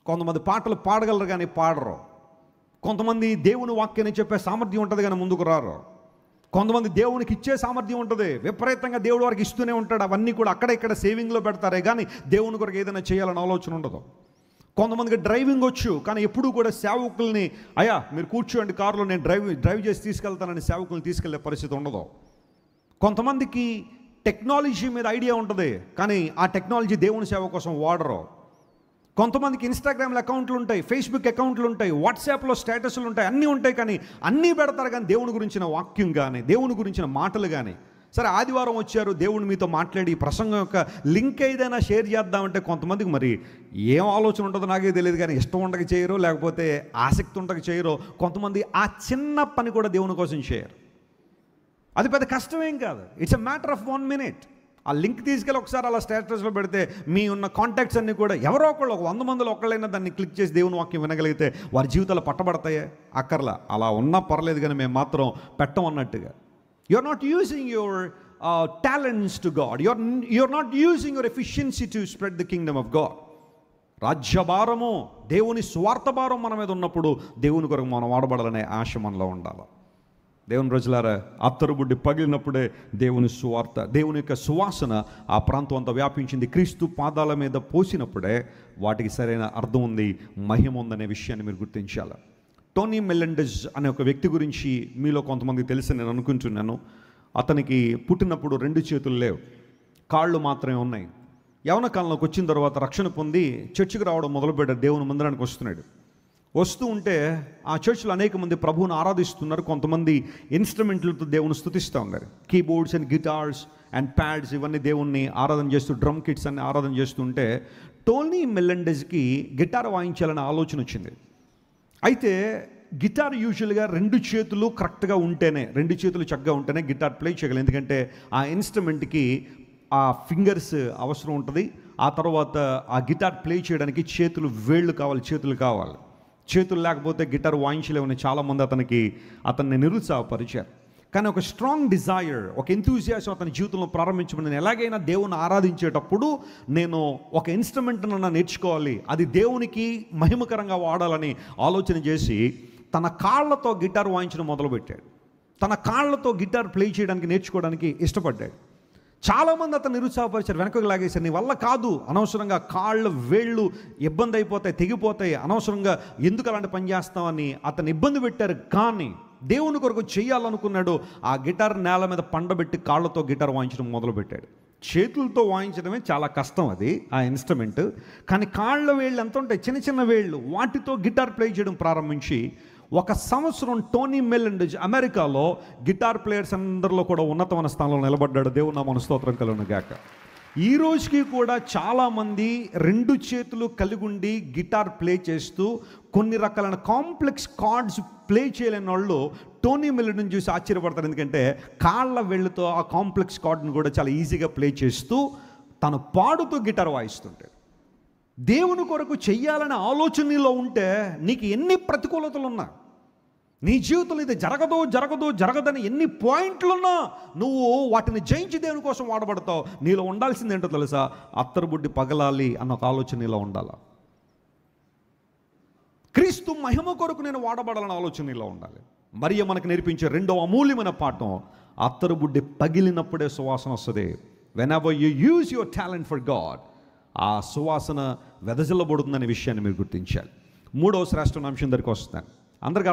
కొంతమంది పాటలు పాడగలరు కానీ పాడరు. కొంతమంది దేవుని వాక్యాన్ని చెప్పే సామర్థ్యం ఉంటుంది కానీ ముందుకు రారు. కొంతమంది దేవునికి ఇచ్చే సామర్థ్యం ఉంటుంది, విపరీతంగా దేవుడు వారికి ఇస్తూనే ఉంటాడు. అవన్నీ కూడా అక్కడ ఇక్కడ సేవింగ్లో పెడతారే కానీ దేవుని కొరకు ఏదైనా చేయాలని ఆలోచన ఉండదు. కొంతమందికి డ్రైవింగ్ వచ్చు కానీ ఎప్పుడూ కూడా సేవకుల్ని, అయ్యా మీరు కూర్చోండి కారులో, నేను డ్రైవ్ చేసి తీసుకెళ్తానని సేవకుల్ని తీసుకెళ్లే పరిస్థితి ఉండదు. కొంతమందికి టెక్నాలజీ మీద ఐడియా ఉంటుంది కానీ ఆ టెక్నాలజీ దేవుని సేవ కోసం వాడరు. కొంతమందికి ఇన్స్టాగ్రామ్లో అకౌంట్లు ఉంటాయి, ఫేస్బుక్ అకౌంట్లు ఉంటాయి, వాట్సాప్లో స్టేటస్లు ఉంటాయి, అన్నీ ఉంటాయి కానీ అన్నీ పెడతారు కానీ దేవుని గురించిన వాక్యం కానీ దేవుని గురించిన మాటలు కానీ. సరే ఆదివారం వచ్చారు, దేవుని మీతో మాట్లాడి ప్రసంగం యొక్క లింక్ ఏదైనా షేర్ చేద్దామంటే కొంతమందికి మరి ఏం ఆలోచన ఉంటుందో నాకే తెలియదు కానీ ఇష్టం ఉండక చేయరు, లేకపోతే ఆసక్తి ఉండక చేయరు. కొంతమంది ఆ చిన్న పని కూడా దేవుని కోసం చేయరు. అది పెద్ద కష్టమేం కాదు, it's a matter of 1 minute. ఆ లింక్ తీసుకెళ్ళి ఒకసారి అలా స్టేటస్లో పెడితే మీ ఉన్న కాంటాక్ట్స్ అన్నీ కూడా ఎవరో ఒకళ్ళు, ఒక 100 మందిలో ఒకళ్ళైనా దాన్ని క్లిక్ చేసి దేవుని వాక్యం వినగలిగితే వారి జీవితాలు పట్టబడతాయే. అక్కర్లా, అలా ఉన్నా పర్లేదు కానీ మేము మాత్రం పెట్టం అన్నట్టుగా. You are not using your talents to God, you are not using your efficiency to spread the kingdom of God. రాజ్యభారము, దేవుని స్వార్థ భారం మన మీద ఉన్నప్పుడు దేవుని కొరకు మనం వాడబడాలనే ఆశ మనలో ఉండాలి. దేవుని రోజులారా, అత్తరుబుడ్డి పగిలినప్పుడే దేవుని సువార్త, దేవుని యొక్క సువాసన ఆ ప్రాంతం అంతా వ్యాపించింది. క్రీస్తు పాదాల మీద పోసినప్పుడే వాటికి సరైన అర్థం ఉంది, మహిమ ఉందనే విషయాన్ని మీరు గుర్తించాలి. టోనీ మెలెండెజ్ అనే ఒక వ్యక్తి గురించి మీలో కొంతమందికి తెలిసి నేను అనుకుంటున్నాను. అతనికి పుట్టినప్పుడు 2 చేతులు లేవు, కాళ్ళు మాత్రమే ఉన్నాయి. యవన కాలంలోకి వచ్చిన తర్వాత రక్షణ పొంది చర్చికి రావడం మొదలుపెట్టాడు. దేవుని మందిరానికి వస్తున్నాడు. వస్తూ ఉంటే ఆ చర్చిలో అనేక మంది ప్రభువుని ఆరాధిస్తున్నారు. కొంతమంది ఇన్స్ట్రుమెంట్లతో దేవుని స్తుతిస్తూ ఉన్నారు. Keyboards and guitars and pads ఇవన్నీ దేవుణ్ణి ఆరాధన చేస్తూ, డ్రమ్ కిట్స్ అన్ని ఆరాధన చేస్తుంటే టోనీ మెలెండెజ్కి గిటార్ వాయించాలనే ఆలోచన వచ్చింది. అయితే గిటార్ యూజువల్గా 2 చేతులు కరెక్ట్గా ఉంటేనే, 2 చేతులు చక్కగా ఉంటేనే గిటార్ ప్లే చేయగలరు. ఎందుకంటే ఆ ఇన్స్ట్రుమెంట్కి ఆ ఫింగర్స్ అవసరం ఉంటుంది. ఆ తర్వాత ఆ గిటార్ ప్లే చేయడానికి వేళ్ళు కావాలి, చేతులు కావాలి. చేతులు లేకపోతే గిటార్ వాయించలేమని చాలామంది అతన్ని నిరుత్సాహపరిచారు. కానీ ఒక స్ట్రాంగ్ డిజైర్, ఒక ఎంతూజియాసం అతని జీవితంలో ప్రారంభించమని, నేను ఎలాగైనా దేవుని ఆరాధించేటప్పుడు నేను ఒక ఇన్స్ట్రుమెంట్ నేర్చుకోవాలి, అది దేవునికి మహిమకరంగా వాడాలని ఆలోచన చేసి తన కాళ్ళతో గిటార్ వాయించడం మొదలుపెట్టాడు. తన కాళ్ళతో గిటార్ ప్లే చేయడానికి నేర్చుకోవడానికి ఇష్టపడ్డాడు. చాలామంది అతను నిరుత్సాహపరిచారు, వెనకకు లాగేశారు. నీ వల్ల కాదు, అనవసరంగా కాళ్ళు వేళ్ళు ఇబ్బంది అయిపోతాయి, తెగిపోతాయి, అనవసరంగా ఎందుకు అలాంటి పని చేస్తామని అతను ఇబ్బంది పెట్టారు. కానీ దేవుని కొరకు చేయాలనుకున్నాడు. ఆ గిటార్ నేల మీద పండబెట్టి కాళ్ళతో గిటార్ వాయించడం మొదలుపెట్టాడు. చేతులతో వాయించడమే చాలా కష్టం అది, ఆ ఇన్స్ట్రుమెంట్. కానీ కాళ్ళ వేళ్ళు ఎంత ఉంటాయి, చిన్న చిన్న వేళ్ళు, వాటితో గిటార్ ప్లే చేయడం ప్రారంభించి 1 సంవత్సరం టోనీ మెలెండెజ్ అమెరికాలో గిటార్ ప్లేయర్స్ అందరిలో కూడా ఉన్నతమైన స్థానంలో నిలబడ్డాడు. దేవుని నామమున స్తోత్రం కలుగును గాక. ఈ రోజుకి కూడా చాలామంది 2 చేతులు కలిగుండి గిటార్ ప్లే చేస్తూ కొన్ని రకాలైన కాంప్లెక్స్ కార్డ్స్ ప్లే చేయలేని వాళ్ళు టోనీ మెలెండెజ్ని చూసి ఆశ్చర్యపడతారు. ఎందుకంటే కాళ్ళ వేళ్ళతో ఆ కాంప్లెక్స్ కార్డ్ని కూడా చాలా ఈజీగా ప్లే చేస్తూ తను పాడుతూ గిటార్ వాయిస్తుంటాడు. దేవుని కొరకు చెయ్యాలనే ఆలోచన నీలో ఉంటే నీకు ఎన్ని ప్రతికూలతలు ఉన్నా, నీ జీవితంలో ఇది జరగదని ఎన్ని పాయింట్లున్నా నువ్వు వాటిని జయించి దేవుని కోసం వాడబడతావు. నీలో ఉండాల్సింది ఏంటో తెలుసా? అత్తరుబుడ్డి పగలాలి అన్న ఒక ఆలోచన నీలో ఉండాలి. క్రీస్తు మహిమ కొరకు నేను వాడబడాలన్న ఆలోచన నీలో ఉండాలి. మరియ మనకు నేర్పించే 2వ అమూల్యమైన పాఠం, అత్తరుబుడ్డి పగిలినప్పుడే సువాసన వస్తుంది. Whenever you use your talent for God, ఆ సువాసన వెదజల్లబడుతుందనే విషయాన్ని మీరు గుర్తించాలి. 3వ శ్రేష్ఠమైన అంశం దగ్గరికి వస్తాను. అందరికీ